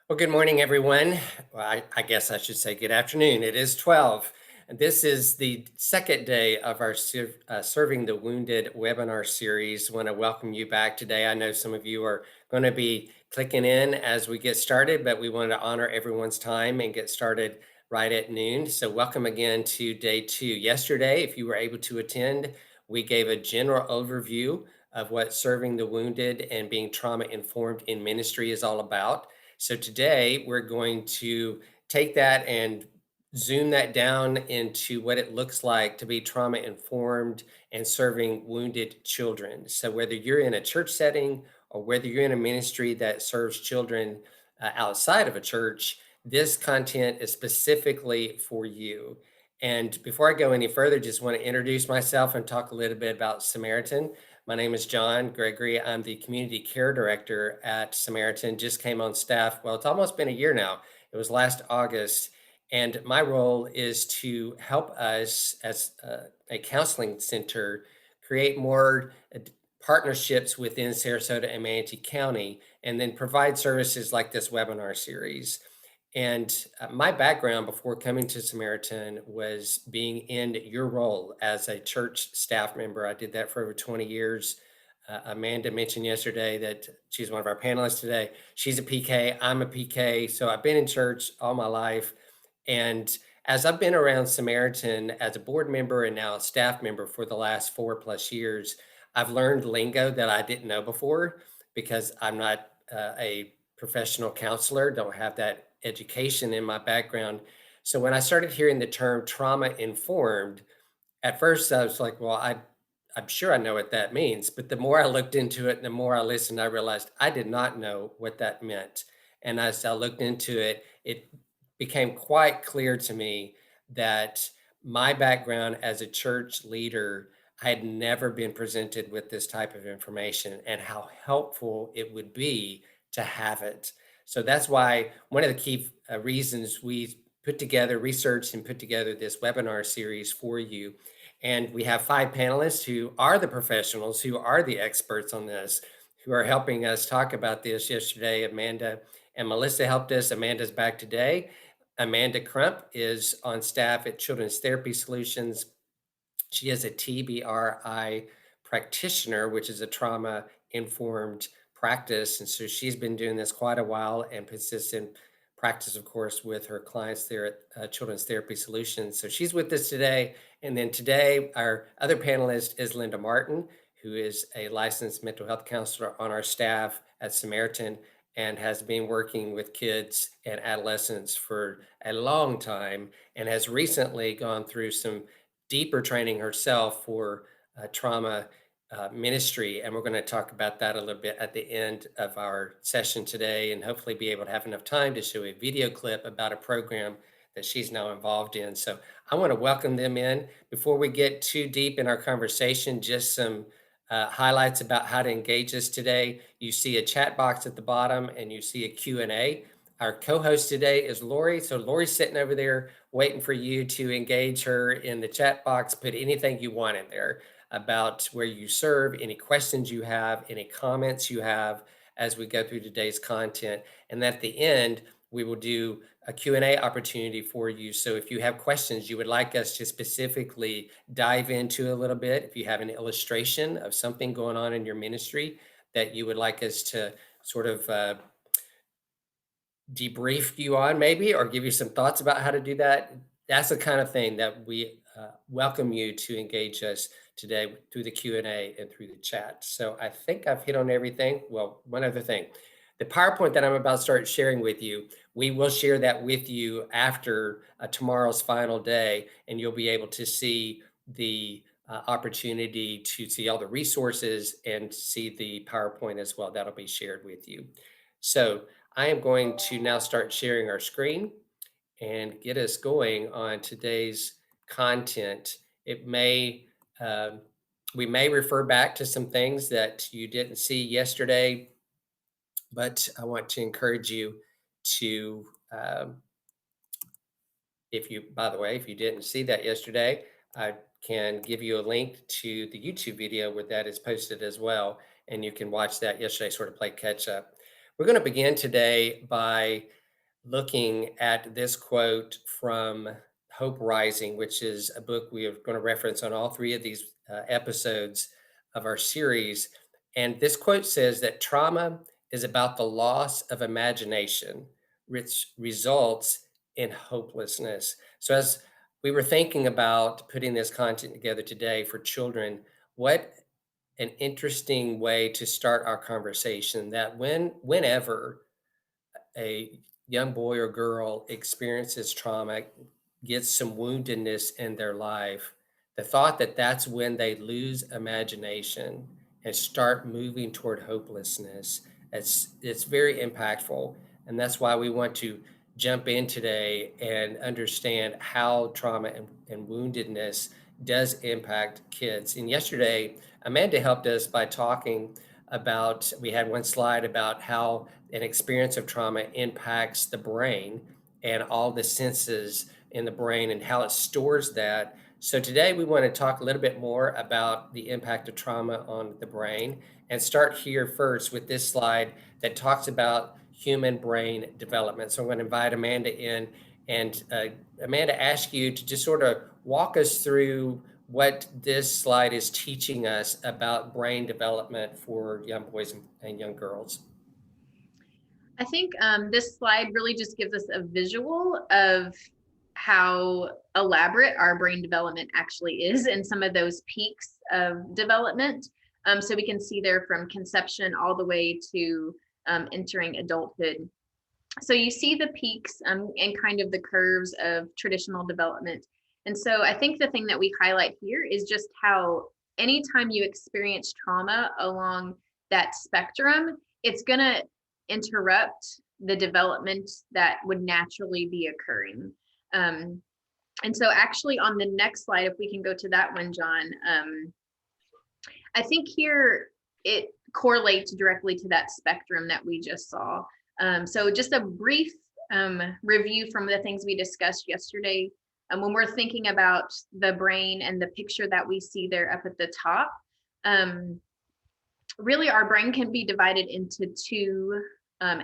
Well, good morning, everyone. Well, I guess I should say good afternoon. It is 12. And this is the second day of our Serving the Wounded webinar series. I want to welcome you back today. I know some of you are going to be clicking in as we get started, but we wanted to honor everyone's time and get started right at noon. So, welcome again to day two. Yesterday, if you were able to attend, we gave a general overview of what serving the wounded and being trauma informed in ministry is all about. So today we're going to take that and zoom that down into what it looks like to be trauma informed and serving wounded children. So whether you're in a church setting or whether you're in a ministry that serves children outside of a church, this content is specifically for you. And before I go any further, just want to introduce myself and talk a little bit about Samaritan. My name is John Gregory. I'm the community care director at Samaritan. Just came on staff. Well, it's almost been a year now. It was last August. And my role is to help us as a counseling center create more partnerships within Sarasota and Manatee County, and then provide services like this webinar series. And my background before coming to Samaritan was being in your role as a church staff member. I did that for over 20 years. Amanda mentioned yesterday that she's one of our panelists today. She's a PK, I'm a PK. So I've been in church all my life. And as I've been around Samaritan as a board member and now a staff member for the last 4+ years, I've learned lingo that I didn't know before because I'm not a professional counselor, don't have that education in my background. So when I started hearing the term trauma informed, at first I was like, well, I'm sure I know what that means. But the more I looked into it and the more I listened, I realized I did not know what that meant. And as I looked into it, it became quite clear to me that my background as a church leader, I had never been presented with this type of information and how helpful it would be to have it. So that's why one of the key reasons we put together research and put together this webinar series for you. And we have 5 panelists who are the professionals, who are the experts on this, who are helping us talk about this. Yesterday, Amanda and Melissa helped us. Amanda's back today. Amanda Crump is on staff at Children's Therapy Solutions. She is a TBRI practitioner, which is a trauma informed practice. And so she's been doing this quite a while and puts this in practice, of course, with her clients there at Children's Therapy Solutions. So she's with us today. And then today, our other panelist is Linda Martin, who is a licensed mental health counselor on our staff at Samaritan and has been working with kids and adolescents for a long time and has recently gone through some deeper training herself for trauma ministry. And we're going to talk about that a little bit at the end of our session today and hopefully be able to have enough time to show a video clip about a program that she's now involved in. So I want to welcome them in. Before we get too deep in our conversation, just some highlights about how to engage us today. You see a chat box at the bottom and you see a Q&A. Our co-host today is Lori. So Lori's sitting over there waiting for you to engage her in the chat box. Put anything you want in there about where you serve, any questions you have, any comments you have as we go through today's content. And at the end, we will do a Q&A opportunity for you. So if you have questions you would like us to specifically dive into a little bit, if you have an illustration of something going on in your ministry that you would like us to sort of debrief you on maybe, or give you some thoughts about how to do that, that's the kind of thing that we welcome you to engage us today through the Q&A and through the chat. So I think I've hit on everything. Well, one other thing, the PowerPoint that I'm about to start sharing with you, we will share that with you after tomorrow's final day, and you'll be able to see the opportunity to see all the resources and see the PowerPoint as well. That'll be shared with you. So I am going to now start sharing our screen and get us going on today's content. It may, we may refer back to some things that you didn't see yesterday, but I want to encourage you to, if you, by the way, if you didn't see that yesterday, I can give you a link to the YouTube video where that is posted as well. And you can watch that yesterday, sort of play catch up. We're going to begin today by looking at this quote from Hope Rising, which is a book we are going to reference on all three of these episodes of our series. And this quote says that trauma is about the loss of imagination, which results in hopelessness. So, as we were thinking about putting this content together today for children, what an interesting way to start our conversation that whenever a young boy or girl experiences trauma, gets some woundedness in their life, the thought that that's when they lose imagination and start moving toward hopelessness, it's very impactful. And that's why we want to jump in today and understand how trauma and woundedness does impact kids. And yesterday, Amanda helped us by talking about, we had one slide about how an experience of trauma impacts the brain and all the senses in the brain and how it stores that. So today we want to talk a little bit more about the impact of trauma on the brain and start here first with this slide that talks about human brain development. So I'm going to invite Amanda in, and Amanda, ask you to just sort of walk us through what this slide is teaching us about brain development for young boys and young girls. I think this slide really just gives us a visual of how elaborate our brain development actually is and some of those peaks of development. So we can see there from conception all the way to entering adulthood. So you see the peaks and kind of the curves of traditional development. And so I think the thing that we highlight here is just how anytime you experience trauma along that spectrum, it's going to interrupt the development that would naturally be occurring. Um, and so actually on the next slide, if we can go to that one, John, I think here it correlates directly to that spectrum that we just saw. So just a brief review from the things we discussed yesterday. When we're thinking about the brain and the picture that we see there up at the top, really our brain can be divided into two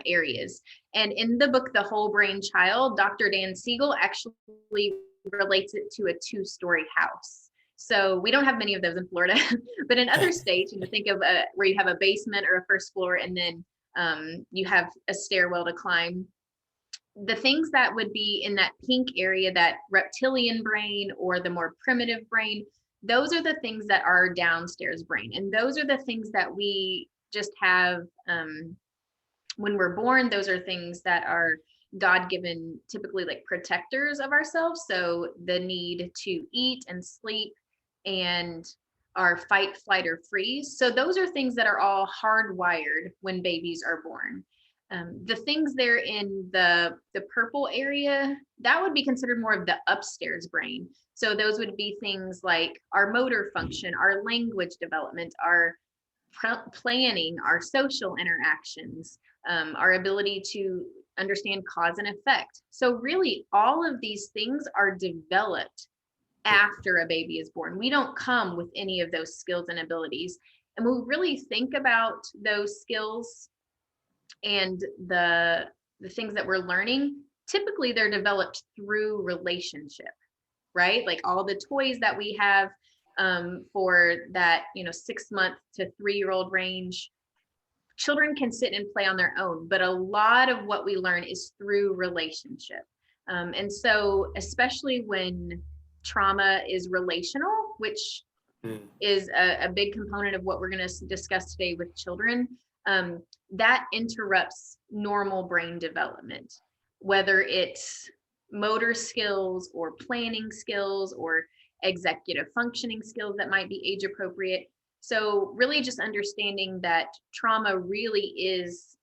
areas. And in the book, The Whole Brain Child, Dr. Dan Siegel actually relates it to a two-story house. So we don't have many of those in Florida, but in other states, think of where you have a basement or a first floor, and then you have a stairwell to climb. The things that would be in that pink area, that reptilian brain or the more primitive brain, those are the things that are downstairs brain. And those are the things that we just have when we're born. Those are things that are God-given, typically like protectors of ourselves. So the need to eat and sleep and our fight, flight, or freeze. So those are things that are all hardwired when babies are born. The things there in the purple area, that would be considered more of the upstairs brain. So those would be things like our motor function, our language development, our planning, our social interactions, our ability to understand cause and effect. So really all of these things are developed after a baby is born. We don't come with any of those skills and abilities. And we really think about those skills and the things that we're learning, typically they're developed through relationship, right? Like all the toys that we have for that 6-month to 3-year-old range, children can sit and play on their own, but a lot of what we learn is through relationship. And so especially when trauma is relational, which is a big component of what we're going to discuss today with children, that interrupts normal brain development, whether it's motor skills or planning skills or executive functioning skills that might be age appropriate. So really just understanding that trauma really is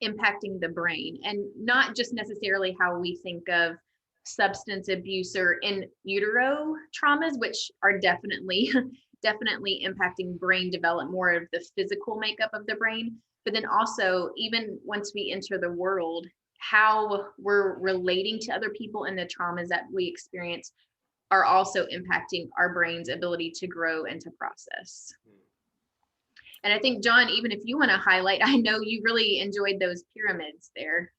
impacting the brain, and not just necessarily how we think of substance abuse or in utero traumas, which are definitely impacting brain development, more of the physical makeup of the brain, but then also even once we enter the world, how we're relating to other people and the traumas that we experience are also impacting our brain's ability to grow and to process. And I think, John, even if you want to highlight, I know you really enjoyed those pyramids there.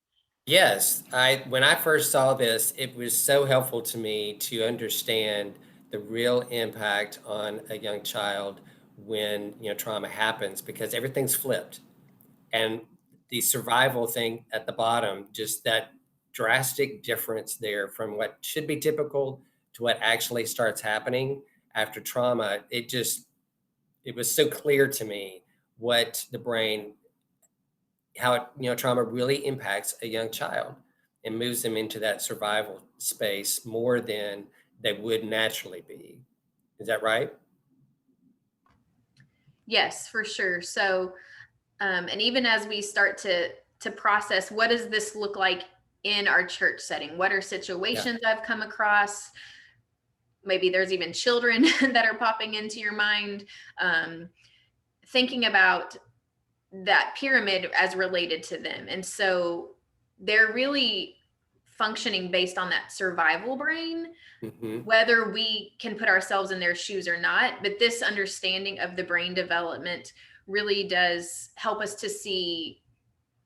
Yes, when I first saw this, it was so helpful to me to understand the real impact on a young child when, trauma happens because everything's flipped. And the survival thing at the bottom, just that drastic difference there from what should be typical to what actually starts happening after trauma, it was so clear to me what the brain how trauma really impacts a young child and moves them into that survival space more than they would naturally be. Is that right? Yes, for sure. So, and even as we start to process, what does this look like in our church setting? What are Yeah. situations I've come across? Maybe there's even children that are popping into your mind. Um, Thinking about that pyramid as related to them. And so they're really functioning based on that survival brain, Hmm. whether we can put ourselves in their shoes or not. But this understanding of the brain development really does help us to see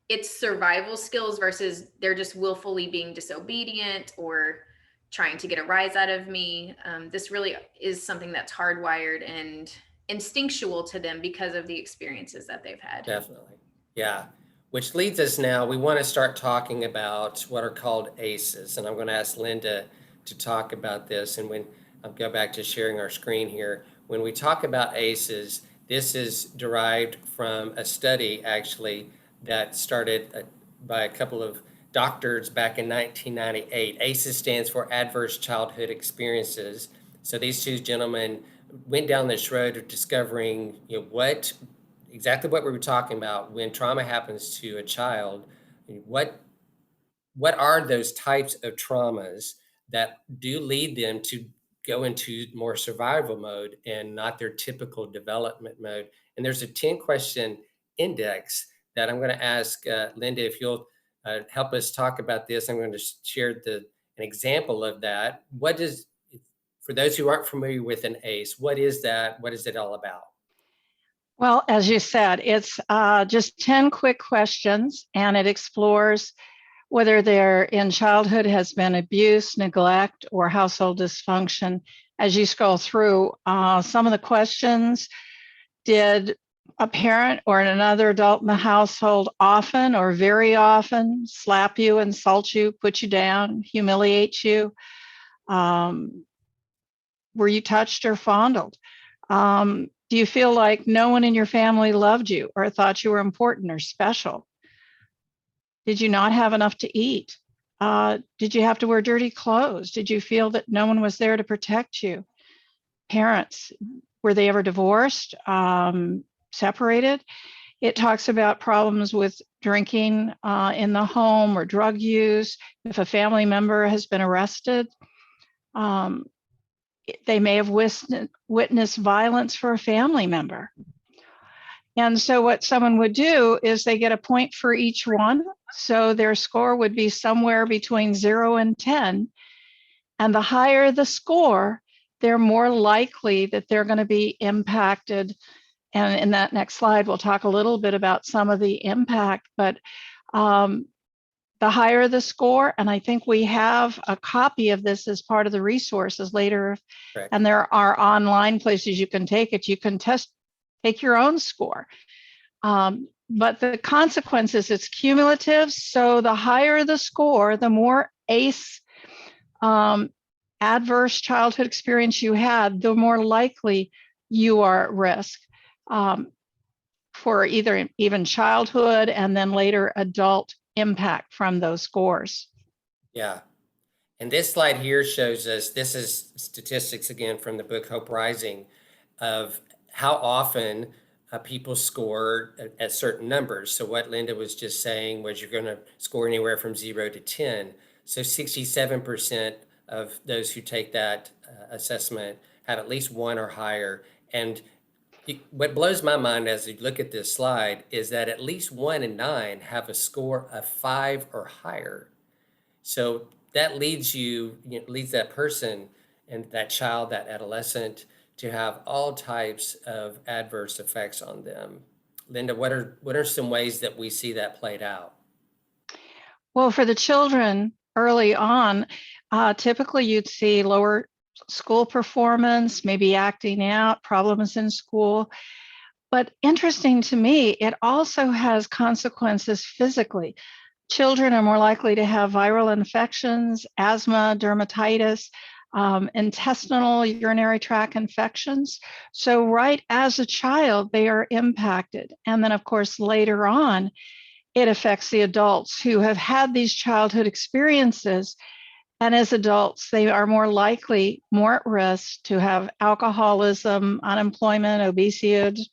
its survival skills versus they're just willfully being disobedient or trying to get a rise out of me. This really is something that's hardwired and instinctual to them because of the experiences that they've had. Definitely. Yeah. Which leads us now, we want to start talking about what are called ACEs. And I'm going to ask Linda to talk about this. And when I'll go back to sharing our screen here, when we talk about ACEs, this is derived from a study actually that started by a couple of doctors back in 1998. ACEs stands for Adverse Childhood Experiences. So these two gentlemen went down this road of discovering, what exactly what we were talking about when trauma happens to a child. what what are those types of traumas that do lead them to go into more survival mode and not their typical development mode? And there's a 10-question index that I'm going to ask Linda if you'll help us talk about this. I'm going to share an example of that. For those who aren't familiar with an ACE, what is that? What is it all about? Well, as you said, it's just 10 quick questions, and it explores whether there in childhood has been abuse, neglect, or household dysfunction. As you scroll through, some of the questions: did a parent or another adult in the household often or very often slap you, insult you, put you down, humiliate you? Um, were you touched or fondled? Do you feel like no one in your family loved you or thought you were important or special? Did you not have enough to eat? Did you have to wear dirty clothes? Did you feel that no one was there to protect you? Parents, were they ever divorced, separated? It talks about problems with drinking in the home or drug use. If a family member has been arrested, um, they may have witnessed violence for a family member. And so what someone would do is they get a point for each one. So their score would be somewhere between 0 and 10. And the higher the score, they're more likely that they're going to be impacted. And in that next slide, we'll talk a little bit about some of the impact, but the higher the score, and I think we have a copy of this as part of the resources later, Correct. and there are online places you can take it. You can take your own score. But the consequences, it's cumulative. So the higher the score, the more ACE, adverse childhood experience you had, the more likely you are at risk for either even childhood and then later adult impact from those scores. Yeah. And this slide here shows us, this is statistics again from the book Hope Rising, of how often people score at certain numbers. So what Linda was just saying was you're going to score anywhere from 0 to 10. So 67% of those who take that assessment have at least 1 or higher. And what blows my mind as you look at this slide is that at least 1 in 9 have a score of 5 or higher. So that leads that person and that child, that adolescent, to have all types of adverse effects on them. Linda, what are some ways that we see that played out? Well, for the children early on, typically you'd see lower school performance, maybe acting out, problems in school. But interesting to me, it also has consequences physically. Children are more likely to have viral infections, asthma, dermatitis, intestinal urinary tract infections. So, right as a child, they are impacted. And then, of course, later on, it affects the adults who have had these childhood experiences. And as adults, they are more likely, more at risk to have alcoholism, unemployment, obesity,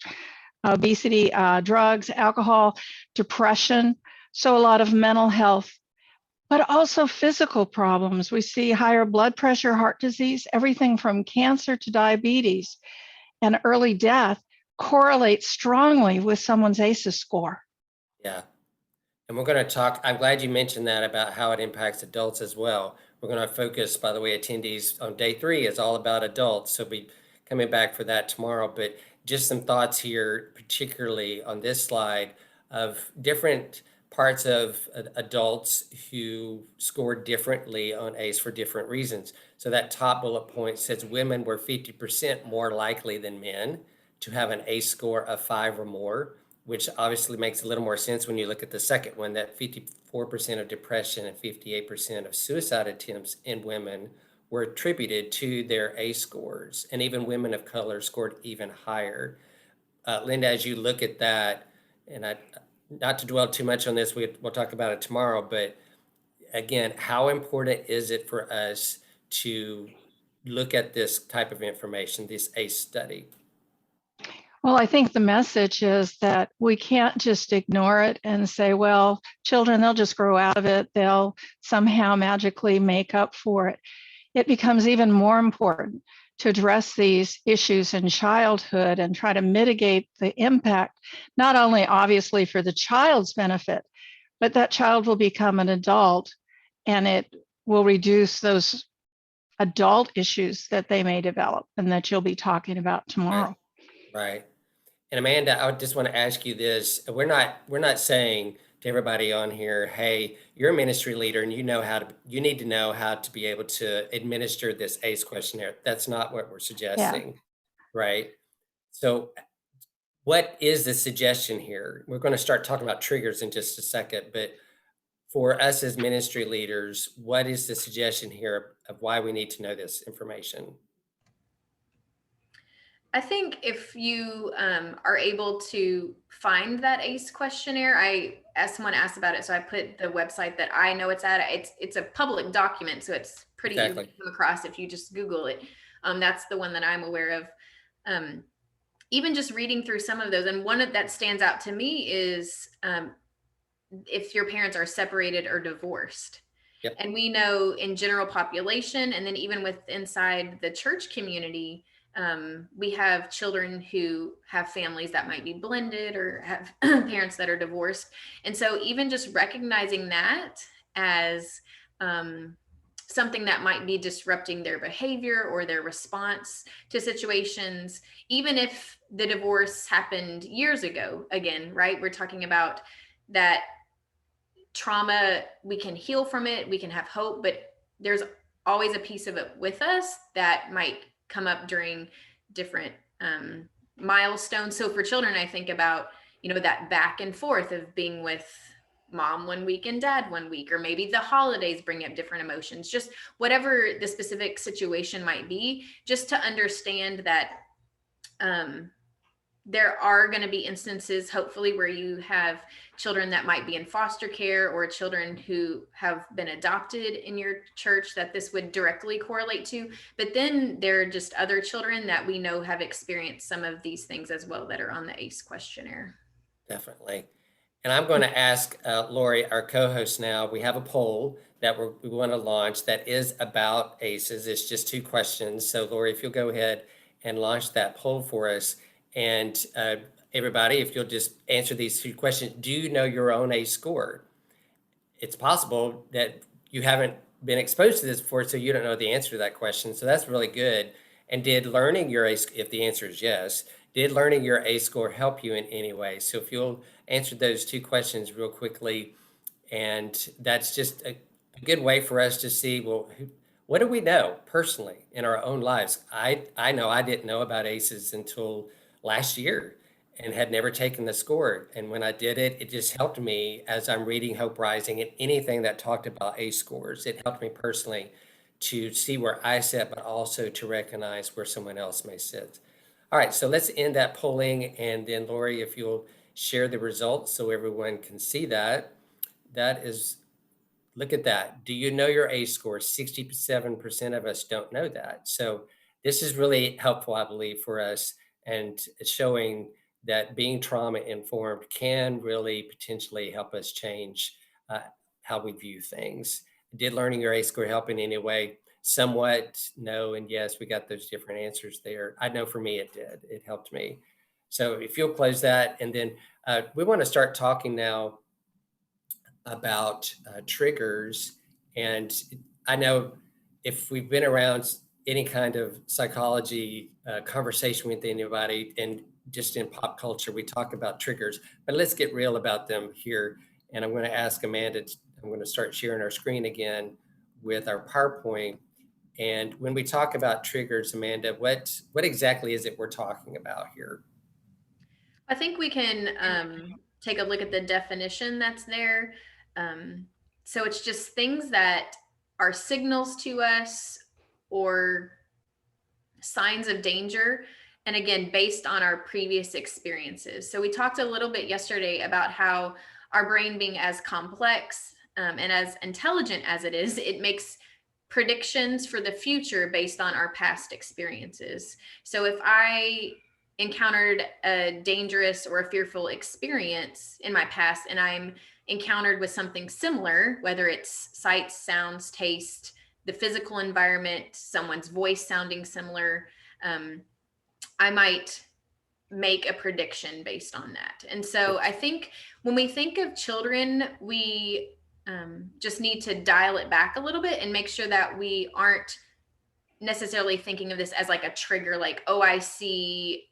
drugs, alcohol, depression. So a lot of mental health, but also physical problems. We see higher blood pressure, heart disease, everything from cancer to diabetes, and early death correlates strongly with someone's ACEs score. Yeah. And we're going to talk, I'm glad you mentioned that about how it impacts adults as well. We're going to focus, by the way, attendees on day 3 is all about adults. So be coming back for that tomorrow. But just some thoughts here, particularly on this slide, of different parts of adults who scored differently on ACE for different reasons. So that top bullet point says women were 50% more likely than men to have an ACE score of 5 or more, which obviously makes a little more sense when you look at the second one, that 54% of depression and 58% of suicide attempts in women were attributed to their ACE scores. And even women of color scored even higher. Linda, as you look at that, and not to dwell too much on this, we'll talk about it tomorrow, but again, how important is it for us to look at this type of information, this ACE study? Well, I think the message is that we can't just ignore it and say, well, children, they'll just grow out of it. They'll somehow magically make up for it. It becomes even more important to address these issues in childhood and try to mitigate the impact, not only obviously for the child's benefit, but that child will become an adult and it will reduce those adult issues that they may develop and that you'll be talking about tomorrow. Right. And Amanda, I just want to ask you this. We're not saying to everybody on here, hey, you're a ministry leader and you need to know how to be able to administer this ACE questionnaire. That's not what we're Yeah. suggesting, right? So what is the suggestion here? We're going to start talking about triggers in just a second, but for us as ministry leaders, what is the suggestion here of why we need to know this information? I think if you are able to find that ACE questionnaire, as someone asked about it, so I put the website that I know it's at. It's a public document, so it's pretty easy to Exactly. come across if you just Google it. That's the one that I'm aware of. Even just reading through some of those, and one that stands out to me is if your parents are separated or divorced. Yep. And we know in general population, and then even with inside the church community, we have children who have families that might be blended or have parents that are divorced. And so even just recognizing that as something that might be disrupting their behavior or their response to situations, even if the divorce happened years ago, again, right? We're talking about that trauma, we can heal from it, we can have hope, but there's always a piece of it with us that might come up during different milestones. So for children, I think about, that back and forth of being with mom one week and dad one week, or maybe the holidays bring up different emotions, just whatever the specific situation might be, just to understand that there are going to be instances, hopefully, where you have children that might be in foster care or children who have been adopted in your church that this would directly correlate to. But then there are just other children that we know have experienced some of these things as well that are on the ACE questionnaire. Definitely. And I'm going to ask Lori, our co-host now, we have a poll that we want to launch that is about ACEs. It's just 2 questions. So Lori, if you'll go ahead and launch that poll for us. And everybody, if you'll just answer these 2 questions, do you know your own ACE score? It's possible that you haven't been exposed to this before, so you don't know the answer to that question. So that's really good. And did learning your ACE, if the answer is yes, did learning your ACE score help you in any way? So if you'll answer those 2 questions real quickly, And that's just a good way for us to see, well, what do we know personally in our own lives? I know I didn't know about ACEs until last year and had never taken the score. And when I did it, it just helped me as I'm reading Hope Rising and anything that talked about ACE scores. It helped me personally to see where I sit, but also to recognize where someone else may sit. All right, so let's end that polling. And then, Lori, if you'll share the results so everyone can see that. That is, look at that. Do you know your ACE score? 67% of us don't know that. So this is really helpful, I believe, for us, and it's showing that being trauma informed can really potentially help us change uh, how we view things. Did learning your ACE score help in any way? Somewhat, no, and yes, we got those different answers there. I know for me it did. It helped me. So if you'll close that, and then we want to start talking now about triggers. And I know if we've been around any kind of psychology conversation with anybody and just in pop culture, we talk about triggers, but let's get real about them here. And I'm going to ask Amanda, I'm going to start sharing our screen again with our PowerPoint. And when we talk about triggers, Amanda, what exactly is it we're talking about here? I think we can take a look at the definition that's there. So it's just things that are signals to us or signs of danger. And again, based on our previous experiences. So we talked a little bit yesterday about how our brain being as complex and as intelligent as it is, it makes predictions for the future based on our past experiences. So if I encountered a dangerous or a fearful experience in my past and I'm encountered with something similar, whether it's sights, sounds, taste, the physical environment, someone's voice sounding similar, I might make a prediction based on that. And so I think when we think of children, we just need to dial it back a little bit and make sure that we aren't necessarily thinking of this as like a trigger, like, oh, I see,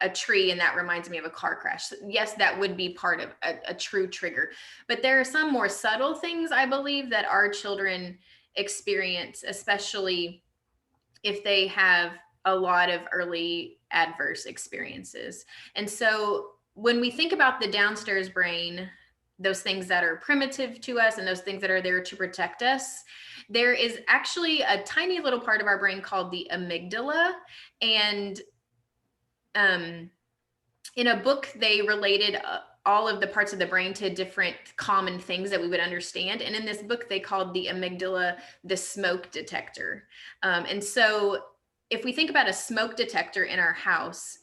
a tree and that reminds me of a car crash. Yes, that would be part of a true trigger. But there are some more subtle things I believe that our children experience, especially if they have a lot of early adverse experiences. And so when we think about the downstairs brain, those things that are primitive to us and those things that are there to protect us, there is actually a tiny little part of our brain called the amygdala. And in a book, they related all of the parts of the brain to different common things that we would understand. And in this book, they called the amygdala the smoke detector. And so if we think about a smoke detector in our house,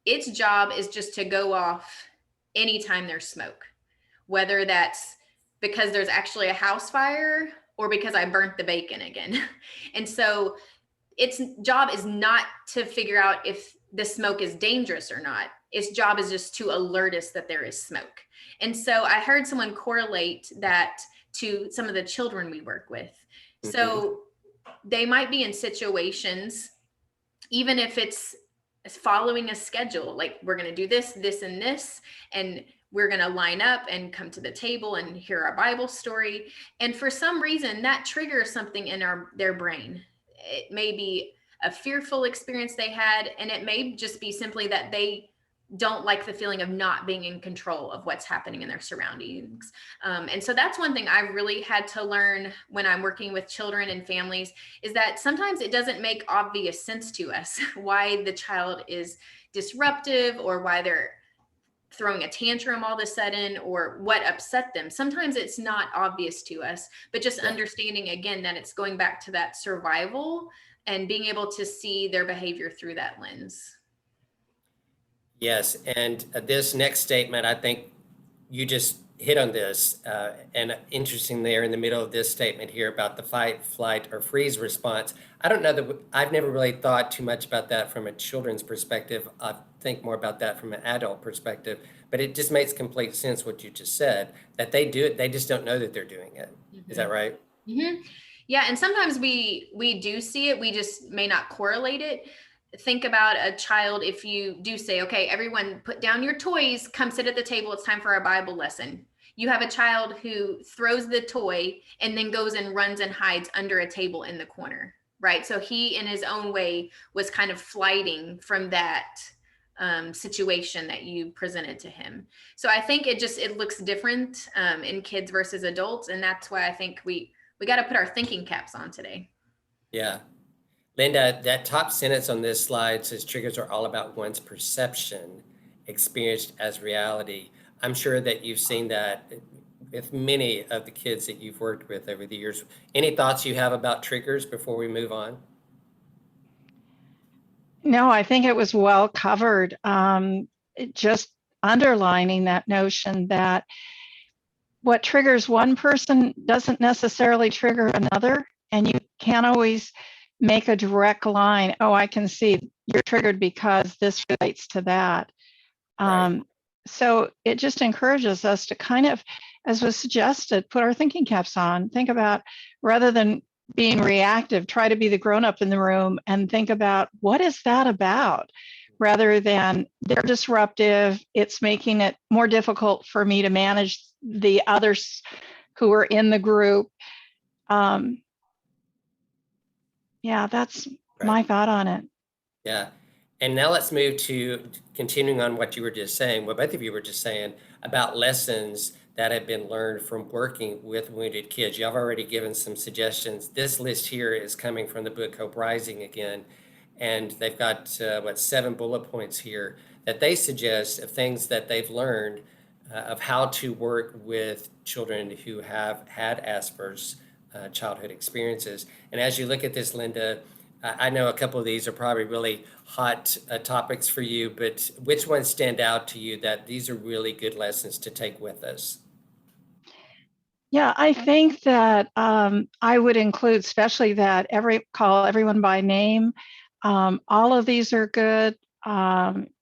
its job is just to go off anytime there's smoke, whether that's because there's actually a house fire or because I burnt the bacon again. And so its job is not to figure out if the smoke is dangerous or not. Its job is just to alert us that there is smoke. And so I heard someone correlate that to some of the children we work with. Mm-hmm. So they might be in situations, even if it's following a schedule, like we're going to do this, this, and this, and we're going to line up and come to the table and hear our Bible story. And for some reason, that triggers something in their brain. It may be a fearful experience they had, and it may just be simply that they don't like the feeling of not being in control of what's happening in their surroundings. And so that's one thing I've really had to learn when I'm working with children and families, is that sometimes it doesn't make obvious sense to us why the child is disruptive or why they're throwing a tantrum all of a sudden or what upset them. Sometimes it's not obvious to us, but just understanding again that it's going back to that survival and being able to see their behavior through that lens. Yes, and this next statement, I think you just hit on this, and interesting there in the middle of this statement here about the fight, flight, or freeze response. I don't know that I've never really thought too much about that from a children's perspective. I think more about that from an adult perspective, but it just makes complete sense what you just said, that they do it, they just don't know that they're doing it. Mm-hmm. Is that right? Mm-hmm. Yeah, and sometimes we do see it, we just may not correlate it. Think about a child. If you do say, okay, everyone put down your toys, come sit at the table, it's time for our Bible lesson. You have a child who throws the toy and then goes and runs and hides under a table in the corner, right? So he, in his own way, was kind of flighting from that situation that you presented to him. So I think it looks different in kids versus adults, and that's why I think we got to put our thinking caps on today. Yeah. Linda, that top sentence on this slide says triggers are all about one's perception, experienced as reality. I'm sure that you've seen that with many of the kids that you've worked with over the years. Any thoughts you have about triggers before we move on? No, I think it was well covered. Just underlining that notion that what triggers one person doesn't necessarily trigger another. And you can't always make a direct line. Oh, I can see you're triggered because this relates to that. Right. So it just encourages us to kind of, as was suggested, put our thinking caps on, think about, rather than being reactive, try to be the grown up in the room and think about what is that about, rather than they're disruptive. It's making it more difficult for me to manage the others who are in the group. Yeah, that's Right. my thought on it. Yeah. And now let's move to continuing on what you were just saying, what both of you were just saying about lessons that have been learned from working with wounded kids. Y'all have already given some suggestions. This list here is coming from the book Hope Rising again. And they've got, 7 bullet points here that they suggest of things that they've learned of how to work with children who have had Asperger's childhood experiences. And as you look at this, Linda, I know a couple of these are probably really hot topics for you, but which ones stand out to you that these are really good lessons to take with us? Yeah, I think that I would include, especially that call everyone by name. All of these are good.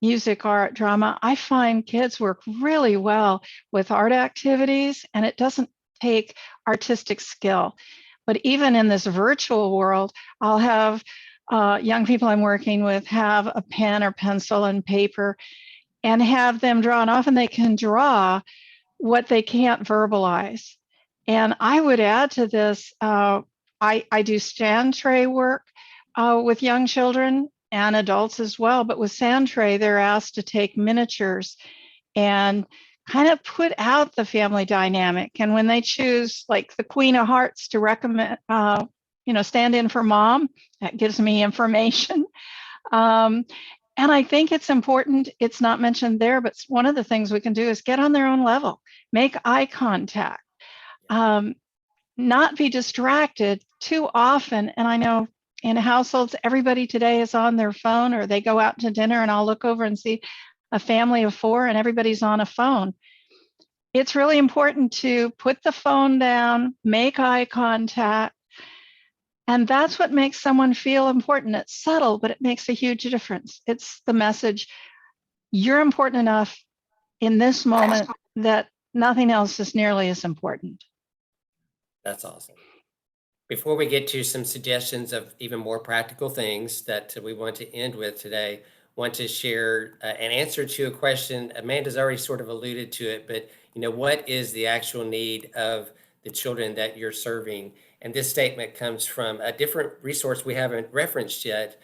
Music, art, drama. I find kids work really well with art activities, and it doesn't take artistic skill. But even in this virtual world, I'll have young people I'm working with have a pen or pencil and paper and have them draw, and often they can draw what they can't verbalize. And I would add to this, I do stand tray work with young children and adults as well. But with sand tray, they're asked to take miniatures and kind of put out the family dynamic. And when they choose like the Queen of Hearts to recommend, stand in for mom, that gives me information. And I think it's important, it's not mentioned there, but one of the things we can do is get on their own level, make eye contact, not be distracted too often. And I know in households, everybody today is on their phone, or they go out to dinner and I'll look over and see a family of 4 and everybody's on a phone. It's really important to put the phone down, make eye contact. And that's what makes someone feel important. It's subtle, but it makes a huge difference. It's the message, you're important enough in this moment that nothing else is nearly as important. That's awesome. Before we get to some suggestions of even more practical things that we want to end with today, want to share an answer to a question. Amanda's already sort of alluded to it, but what is the actual need of the children that you're serving? And this statement comes from a different resource we haven't referenced yet,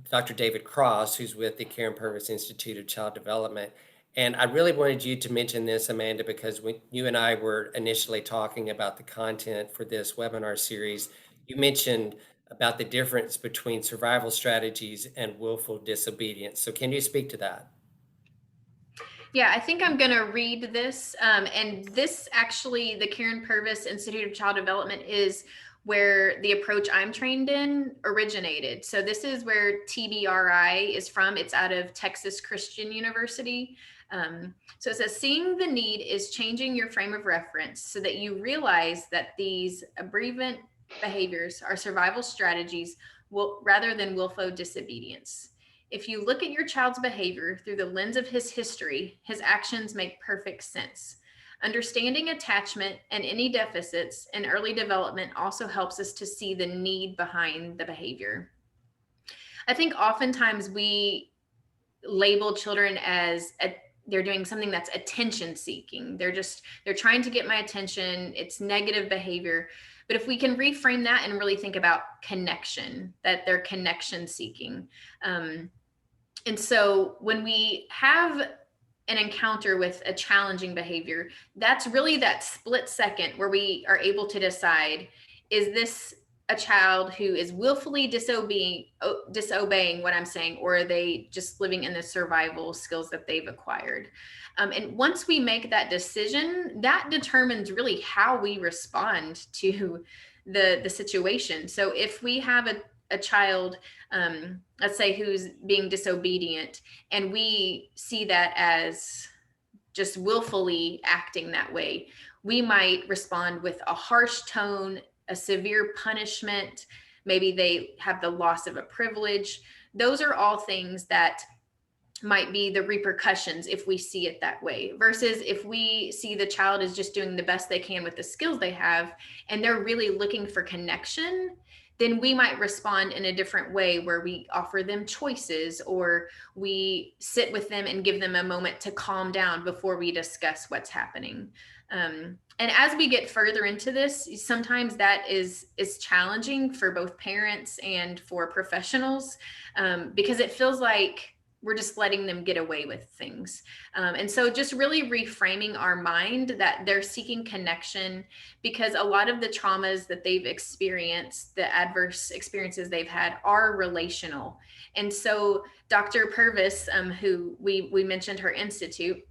Dr. David Cross, who's with the Karen Purvis Institute of Child Development. And I really wanted you to mention this, Amanda, because when you and I were initially talking about the content for this webinar series, you mentioned about the difference between survival strategies and willful disobedience. So can you speak to that? Yeah, I think I'm going to read this. And this actually, the Karen Purvis Institute of Child Development is where the approach I'm trained in originated. So this is where TBRI is from. It's out of Texas Christian University. So it says, seeing the need is changing your frame of reference so that you realize that these aberrant behaviors are survival strategies rather than willful disobedience. If you look at your child's behavior through the lens of his history, his actions make perfect sense. Understanding attachment and any deficits in early development also helps us to see the need behind the behavior. I think oftentimes we label children as they're doing something that's attention seeking. They're trying to get my attention. It's negative behavior. But if we can reframe that and really think about connection, that they're connection seeking. And so when we have an encounter with a challenging behavior, that's really that split second where we are able to decide, is this a child who is willfully disobeying what I'm saying, or are they just living in the survival skills that they've acquired? And once we make that decision, that determines really how we respond to the situation. So if we have a child, let's say, who's being disobedient, and we see that as just willfully acting that way, we might respond with a harsh tone, a severe punishment. Maybe they have the loss of a privilege. Those are all things that might be the repercussions if we see it that way, versus if we see the child is just doing the best they can with the skills they have and they're really looking for connection. Then we might respond in a different way, where we offer them choices, or we sit with them and give them a moment to calm down before we discuss what's happening. And as we get further into this, sometimes that is challenging for both parents and for professionals, because it feels like we're just letting them get away with things. And so just really reframing our mind that they're seeking connection, because a lot of the traumas that they've experienced, the adverse experiences they've had, are relational. And so Dr. Purvis, who we mentioned her institute,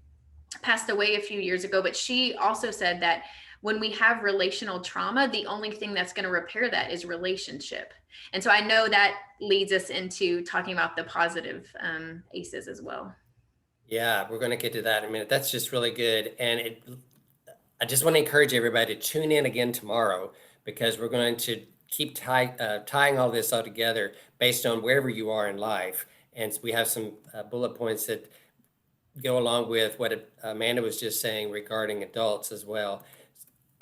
passed away a few years ago, but she also said that when we have relational trauma, the only thing that's going to repair that is relationship. And so I know that leads us into talking about the positive ACEs as well. Yeah, we're going to get to that in a minute. That's just really good. And I just want to encourage everybody to tune in again tomorrow, because we're going to keep tying all this all together based on wherever you are in life. And we have some bullet points that go along with what Amanda was just saying regarding adults as well.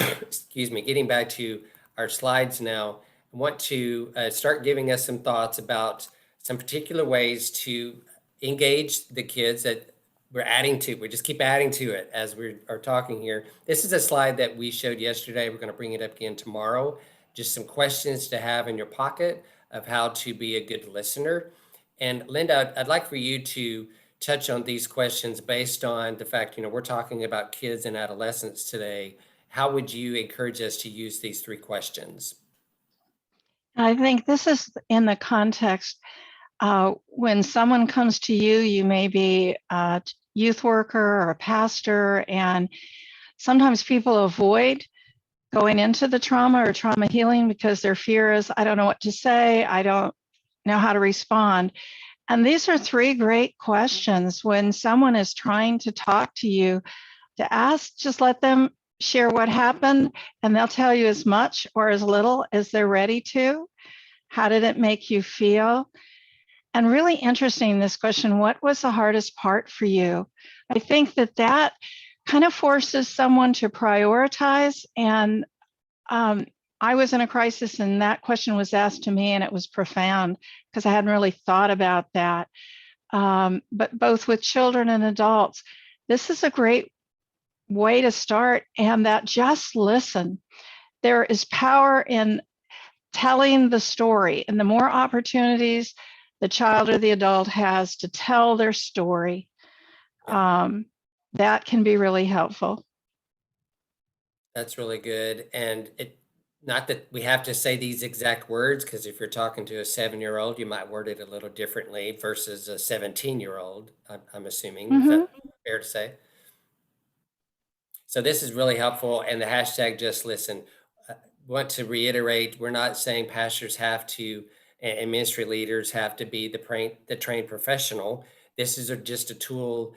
Excuse me, getting back to our slides now, I want to start giving us some thoughts about some particular ways to engage the kids that we're adding to. We just keep adding to it as we are talking here. This is a slide that we showed yesterday. We're going to bring it up again tomorrow. Just some questions to have in your pocket of how to be a good listener. And Linda, I'd like for you to touch on these questions based on the fact, we're talking about kids and adolescents today. How would you encourage us to use these 3 questions? I think this is in the context when someone comes to you, you may be a youth worker or a pastor, and sometimes people avoid going into the trauma or trauma healing because their fear is, I don't know what to say, I don't know how to respond. And these are 3 great questions when someone is trying to talk to you to ask. Just let them share what happened, and they'll tell you as much or as little as they're ready to. How did it make you feel? And really interesting, this question, what was the hardest part for you? I think that kind of forces someone to prioritize. And I was in a crisis, and that question was asked to me, and it was profound because I hadn't really thought about that. But both with children and adults, this is a great way to start, and that just listen. There is power in telling the story, and the more opportunities the child or the adult has to tell their story, that can be really helpful. That's really good. And not that we have to say these exact words, because if you're talking to a 7-year-old, you might word it a little differently versus a 17-year-old, I'm assuming. Is that fair to say? So this is really helpful. And the hashtag just listen. Want to reiterate, we're not saying pastors have to and ministry leaders have to be the trained professional. This is just a tool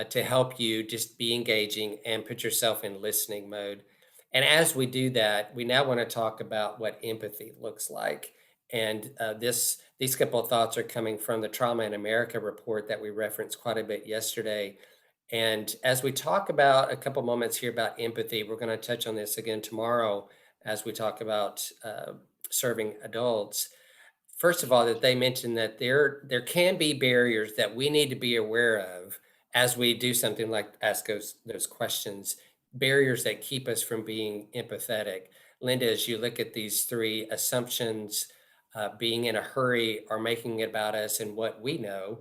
to help you just be engaging and put yourself in listening mode. And as we do that, we now want to talk about what empathy looks like. And these couple of thoughts are coming from the Trauma in America report that we referenced quite a bit yesterday. And as we talk about a couple moments here about empathy, we're going to touch on this again tomorrow as we talk about serving adults. First of all, that they mentioned that there can be barriers that we need to be aware of as we do something like ask those questions, barriers that keep us from being empathetic. Linda, as you look at these three assumptions, being in a hurry or making it about us and what we know,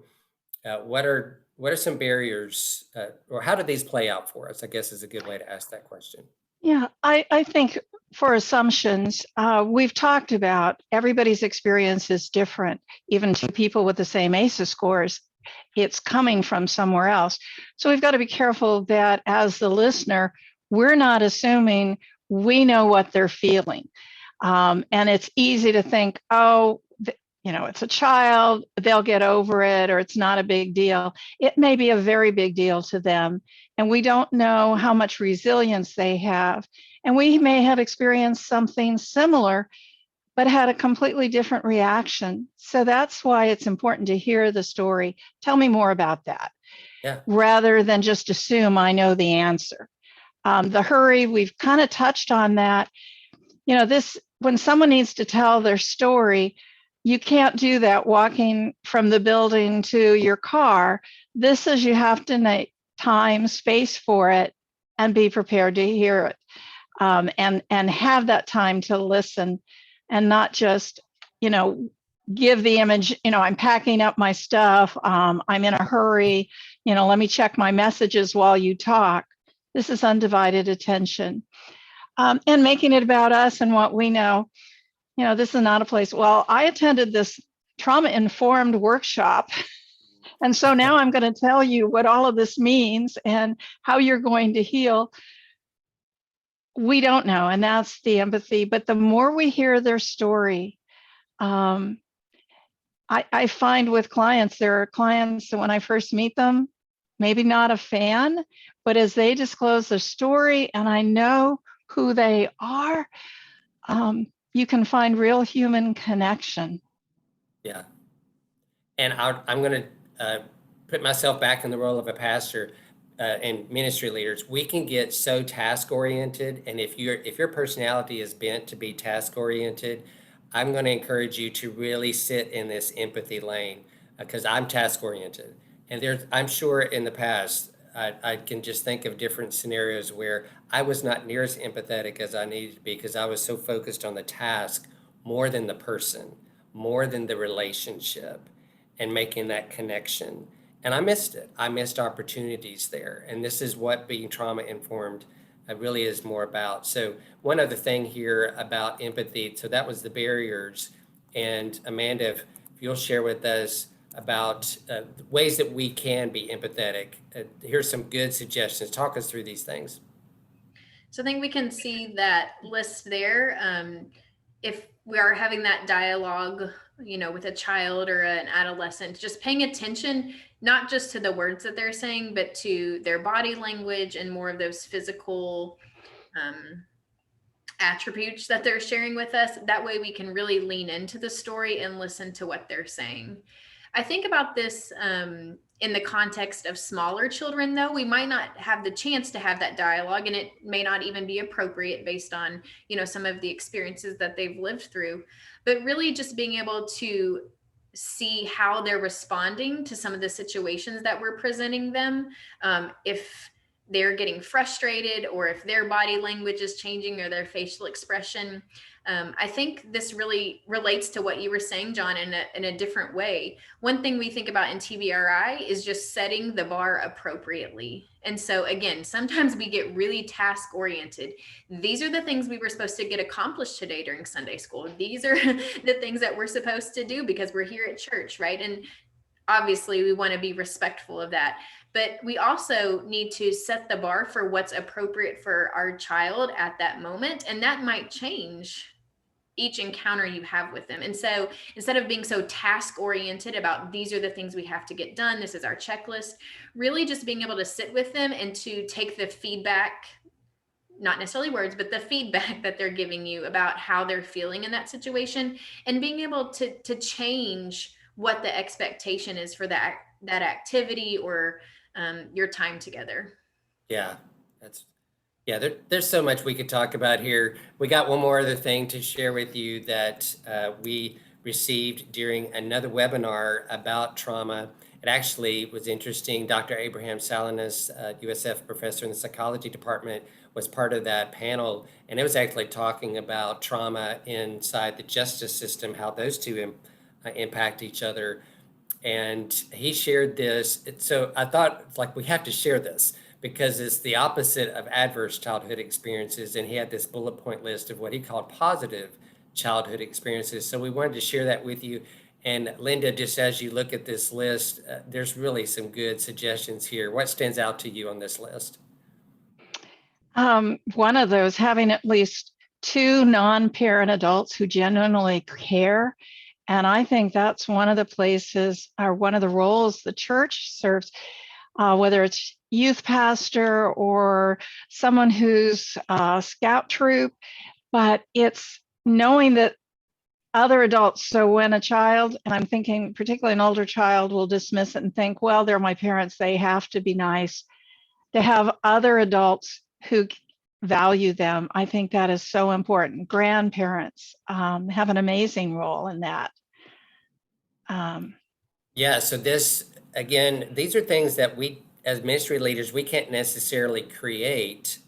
what are some barriers, or how do these play out for us? I guess is a good way to ask that question. Yeah, I think for assumptions, we've talked about everybody's experience is different. Even two people with the same ACEs scores, it's coming from somewhere else. So we've got to be careful that as the listener, we're not assuming we know what they're feeling. And it's easy to think, oh, it's a child, they'll get over it, or it's not a big deal. It may be a very big deal to them. And we don't know how much resilience they have. And we may have experienced something similar, but had a completely different reaction. So that's why it's important to hear the story. Tell me more about that, Yeah. rather than just assume I know the answer. The hurry, we've kind of touched on that. When someone needs to tell their story, you can't do that walking from the building to your car. This is, you have to make time, space for it, and be prepared to hear it, and have that time to listen, and not just, give the image, I'm packing up my stuff, I'm in a hurry, let me check my messages while you talk. This is undivided attention. And making it about us and what we know. This is not a place. Well, I attended this trauma-informed workshop, and so now I'm going to tell you what all of this means and how you're going to heal. We don't know, and that's the empathy. But the more we hear their story, I find with clients, there are clients that when I first meet them, maybe not a fan, but as they disclose their story and I know who they are, you can find real human connection. Yeah. And I'm going to put myself back in the role of a pastor and ministry leaders. We can get so task oriented, and if your personality is bent to be task oriented, I'm going to encourage you to really sit in this empathy lane, because I'm task oriented, and I'm sure in the past I can just think of different scenarios where I was not near as empathetic as I needed to be because I was so focused on the task more than the person, more than the relationship, and making that connection. And I missed it. I missed opportunities there. And this is what being trauma informed really is more about. So, one other thing here about empathy. So, that was the barriers. And Amanda, if you'll share with us about ways that we can be empathetic, here's some good suggestions. Talk us through these things. So I think we can see that list there. If we are having that dialogue, with a child or an adolescent, just paying attention, not just to the words that they're saying, but to their body language and more of those physical attributes that they're sharing with us. That way we can really lean into the story and listen to what they're saying. I think about this in the context of smaller children, though. We might not have the chance to have that dialogue, and it may not even be appropriate based on, some of the experiences that they've lived through. But really just being able to see how they're responding to some of the situations that we're presenting them. If they're getting frustrated or if their body language is changing or their facial expression. I think this really relates to what you were saying, John, in a different way. One thing we think about in TBRI is just setting the bar appropriately. And so again, sometimes we get really task oriented. These are the things we were supposed to get accomplished today during Sunday school. These are the things that we're supposed to do because we're here at church, right? And obviously we want to be respectful of that, but we also need to set the bar for what's appropriate for our child at that moment. And that might change each encounter you have with them. And so instead of being so task oriented about these are the things we have to get done, this is our checklist, really just being able to sit with them and to take the feedback, not necessarily words, but the feedback that they're giving you about how they're feeling in that situation, and being able to change what the expectation is for that activity or your time together. Yeah, there's so much we could talk about here. We got one more other thing to share with you that we received during another webinar about trauma, It actually was interesting. Dr. Abraham Salinas, USF professor in the psychology department, was part of that panel, and it was actually talking about trauma inside the justice system, how those two impact each other. And he shared this. So I thought, like, we have to share this because it's the opposite of adverse childhood experiences. And he had this bullet point list of what he called positive childhood experiences. So we wanted to share that with you. And Linda, just as you look at this list, there's really some good suggestions here. What stands out to you on this list? One of those, having at least two non-parent adults who genuinely care. And I think that's one of the places or one of the roles the church serves, whether it's youth pastor or someone who's scout troop, but it's knowing that other adults. So when a child, and I'm thinking particularly an older child, will dismiss it and think, well, they're my parents, they have to be nice. To have other adults who value them, I think that is so important. Grandparents have an amazing role in that. Yeah, so this, again, these are things that we, as ministry leaders, we can't necessarily create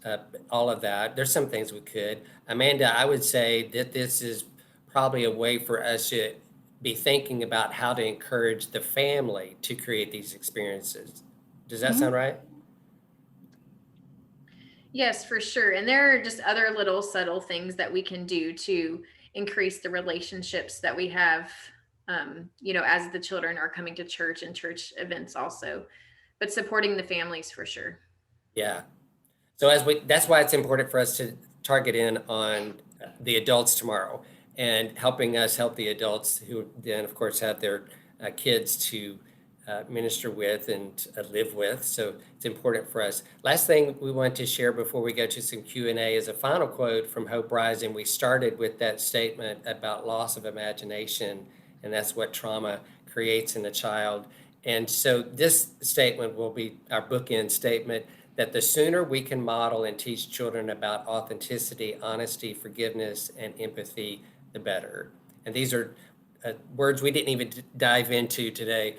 all of that. There's some things we could. Amanda, I would say that this is probably a way for us to be thinking about how to encourage the family to create these experiences. Does that sound right? Yes, for sure. And there are just other little subtle things that we can do to increase the relationships that we have, as the children are coming to church and church events also, but supporting the families for sure. Yeah. So that's why it's important for us to target in on the adults tomorrow and helping us help the adults who then, of course, have their kids to minister with and live with. So it's important for us. Last thing we want to share before we go to some Q&A is a final quote from Hope Rising. We started with that statement about loss of imagination, and that's what trauma creates in a child. And so this statement will be our bookend statement, that the sooner we can model and teach children about authenticity, honesty, forgiveness, and empathy, the better. And these are words we didn't even dive into today,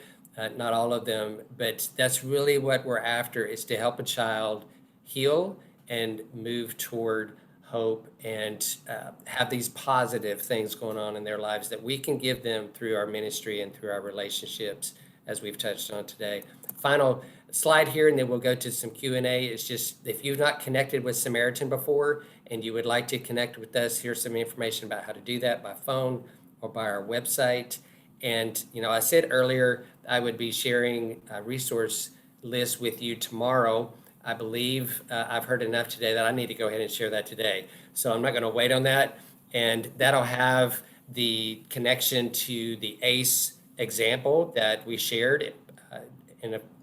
not all of them, but that's really what we're after, is to help a child heal and move toward hope and have these positive things going on in their lives that we can give them through our ministry and through our relationships, as we've touched on today. Final slide here, and then we'll go to some Q&A. It's just, if you've not connected with Samaritan before and you would like to connect with us, here's some information about how to do that by phone or by our website. And, I said earlier I would be sharing a resource list with you tomorrow. I believe I've heard enough today that I need to go ahead and share that today. So I'm not going to wait on that. And that'll have the connection to the ACE example that we shared.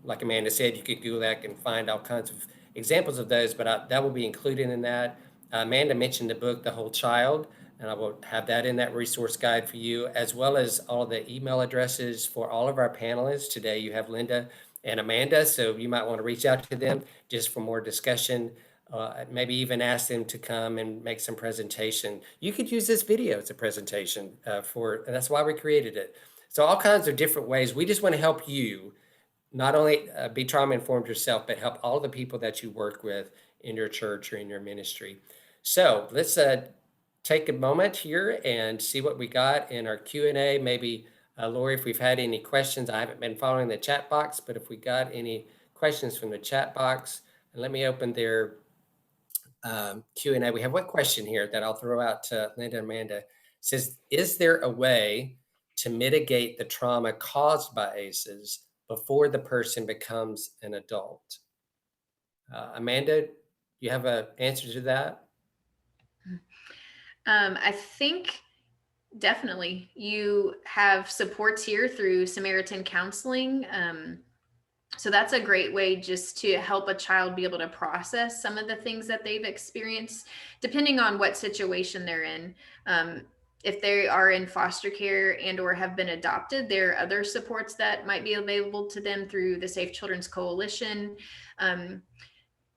Like Amanda said, you could Google that and find all kinds of examples of those, but that will be included in that. Amanda mentioned the book, The Whole Child, and I will have that in that resource guide for you, as well as all the email addresses for all of our panelists. Today you have Linda and Amanda, so you might want to reach out to them just for more discussion. Maybe even ask them to come and make some presentation. You could use this video as a presentation and that's why we created it. So all kinds of different ways. We just want to help you not only be trauma informed yourself, but help all the people that you work with in your church or in your ministry. So let's take a moment here and see what we got in our Q&A. Maybe, Lori, if we've had any questions. I haven't been following the chat box, but if we got any questions from the chat box, and let me open their Q&A. We have one question here that I'll throw out to Linda and Amanda. It says, is there a way to mitigate the trauma caused by ACEs before the person becomes an adult? Amanda, do you have an answer to that? I think definitely you have supports here through Samaritan counseling. So that's a great way just to help a child be able to process some of the things that they've experienced, depending on what situation they're in. If they are in foster care and or have been adopted, there are other supports that might be available to them through the Safe Children's Coalition. In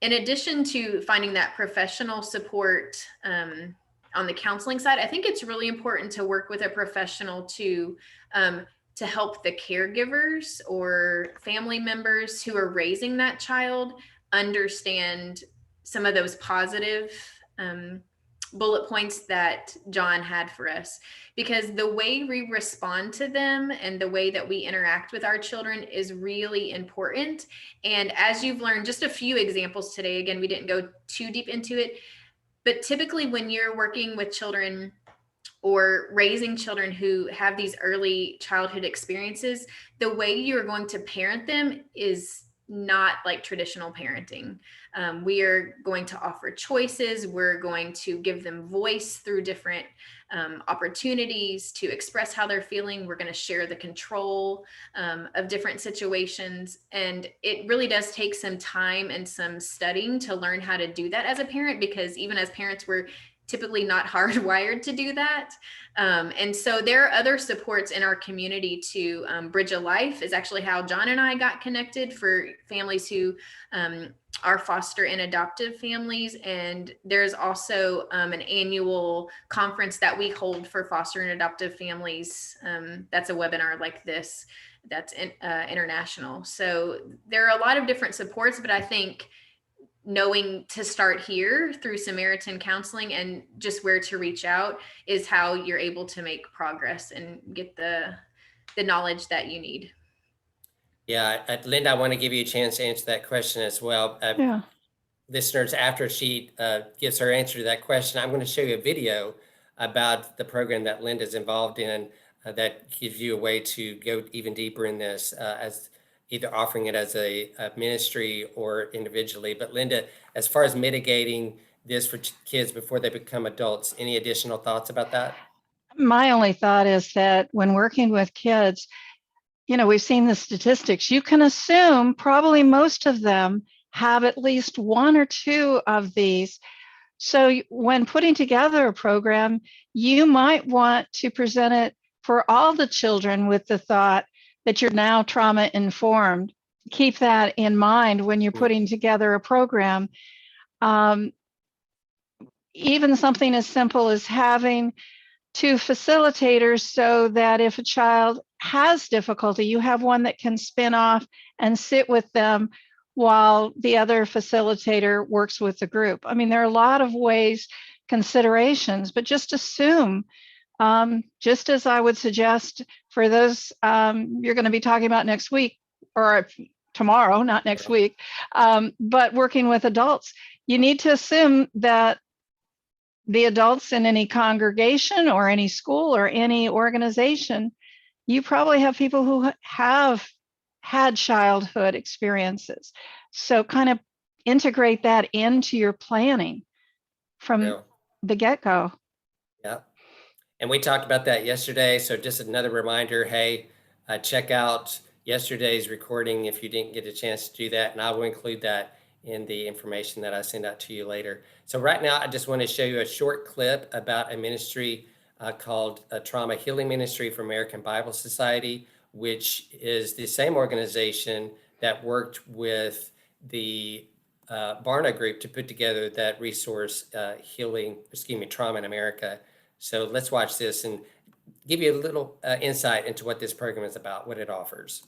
addition to finding that professional support on the counseling side, I think it's really important to work with a professional to to help the caregivers or family members who are raising that child understand some of those positive bullet points that John had for us, because the way we respond to them and the way that we interact with our children is really important. And as you've learned, just a few examples today, again, we didn't go too deep into it, but typically when you're working with children or raising children who have these early childhood experiences, the way you're going to parent them is not like traditional parenting. We are going to offer choices. We're going to give them voice through different opportunities to express how they're feeling. We're going to share the control of different situations. And it really does take some time and some studying to learn how to do that as a parent, because even as parents, we're typically not hardwired to do that. And so there are other supports in our community to Bridge a Life is actually how John and I got connected for families who are foster and adoptive families. And there's also an annual conference that we hold for foster and adoptive families. That's a webinar like this that's international. So there are a lot of different supports, but I think knowing to start here through Samaritan counseling and just where to reach out is how you're able to make progress and get the knowledge that you need. Yeah, Linda, I want to give you a chance to answer that question as well. Yeah. Listeners, after she gives her answer to that question, I'm going to show you a video about the program that Linda's involved in that gives you a way to go even deeper in this as either offering it as a ministry or individually. But Linda, as far as mitigating this for kids before they become adults, any additional thoughts about that? My only thought is that when working with kids, we've seen the statistics. You can assume probably most of them have at least one or two of these. So when putting together a program, you might want to present it for all the children with the thought that you're now trauma informed. Keep that in mind when you're putting together a program. Even something as simple as having two facilitators so that if a child has difficulty, you have one that can spin off and sit with them while the other facilitator works with the group. I mean, there are a lot of ways, considerations, but just assume, just as I would suggest for those you're going to be talking about next week or tomorrow, not next week, but working with adults, you need to assume that the adults in any congregation or any school or any organization, you probably have people who have had childhood experiences. So kind of integrate that into your planning from the get-go. Yeah. And we talked about that yesterday. So just another reminder, hey, check out yesterday's recording if you didn't get a chance to do that. And I will include that in the information that I send out to you later. So right now, I just want to show you a short clip about a ministry called Trauma Healing Ministry for American Bible Society, which is the same organization that worked with the Barna Group to put together that resource, Trauma in America. So let's watch this and give you a little insight into what this program is about, what it offers.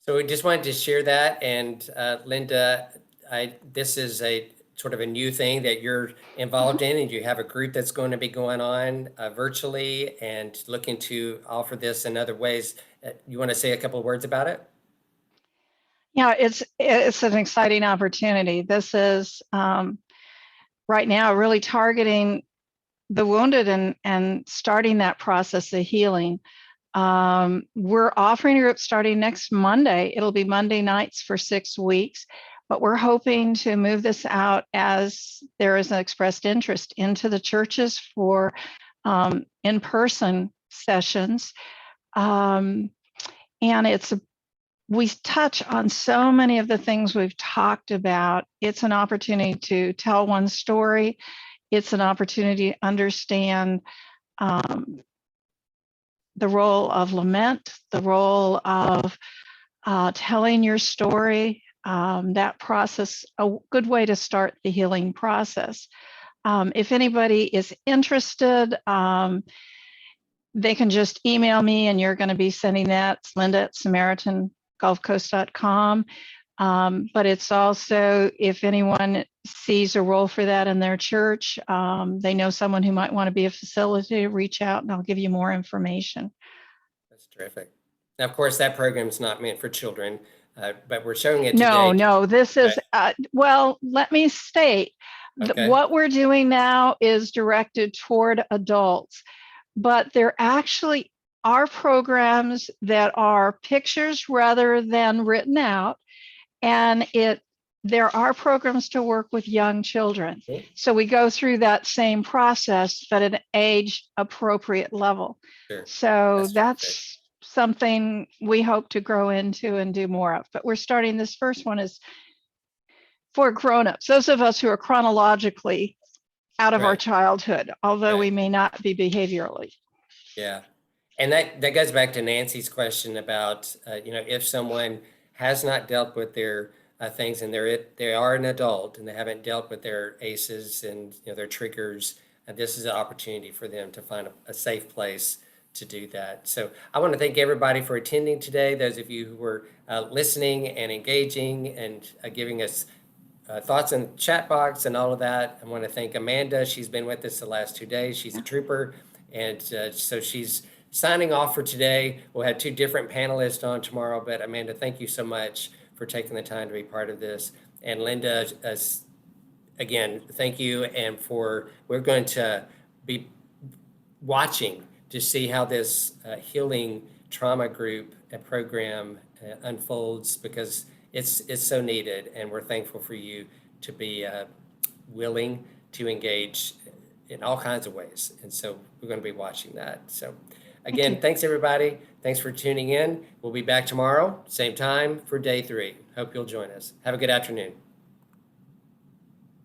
So we just wanted to share that. And Linda, this is a sort of a new thing that you're involved in, and you have a group that's going to be going on virtually and looking to offer this in other ways. You want to say a couple of words about it? Yeah, it's an exciting opportunity. This is right now really targeting the wounded and starting that process of healing. We're offering a group starting next Monday. It'll be Monday nights for 6 weeks, but we're hoping to move this out as there is an expressed interest into the churches for in-person sessions. And we touch on so many of the things we've talked about. It's an opportunity to tell one story. It's an opportunity to understand the role of lament, the role of telling your story, that process, a good way to start the healing process. If anybody is interested, they can just email me, and you're going to be sending that. It's linda@samaritangulfcoast.com. But it's also, if anyone sees a role for that in their church, they know someone who might want to be a facilitator, reach out and I'll give you more information. That's terrific. Now, of course, that program is not meant for children, but we're showing it No, today. no, this is, well, let me state that Okay. what we're doing now is directed toward adults, but there actually are programs that are pictures rather than written out. And there are programs to work with young children. Cool. So we go through that same process, but at an age appropriate level. Sure. So That's that's something we hope to grow into and do more of. But we're starting, this first one is for grown-ups, those of us who are chronologically out of our Right. childhood, although Right. we may not be behaviorally. Yeah. And that goes back to Nancy's question about, if someone has not dealt with their things, and they are an adult and they haven't dealt with their ACEs and their triggers, this is an opportunity for them to find a safe place to do that. So I want to thank everybody for attending today. Those of you who were listening and engaging and giving us thoughts in the chat box and all of that. I want to thank Amanda. She's been with us the last 2 days. She's a trooper. And so she's signing off for today. We'll have 2 different panelists on tomorrow. But Amanda, thank you so much for taking the time to be part of this. And Linda, again, thank you. And we're going to be watching to see how this healing trauma group program unfolds, because it's so needed, and we're thankful for you to be willing to engage in all kinds of ways. And so we're going to be watching that. So again, thanks everybody. Thanks for tuning in. We'll be back tomorrow, same time for day 3. Hope you'll join us. Have a good afternoon.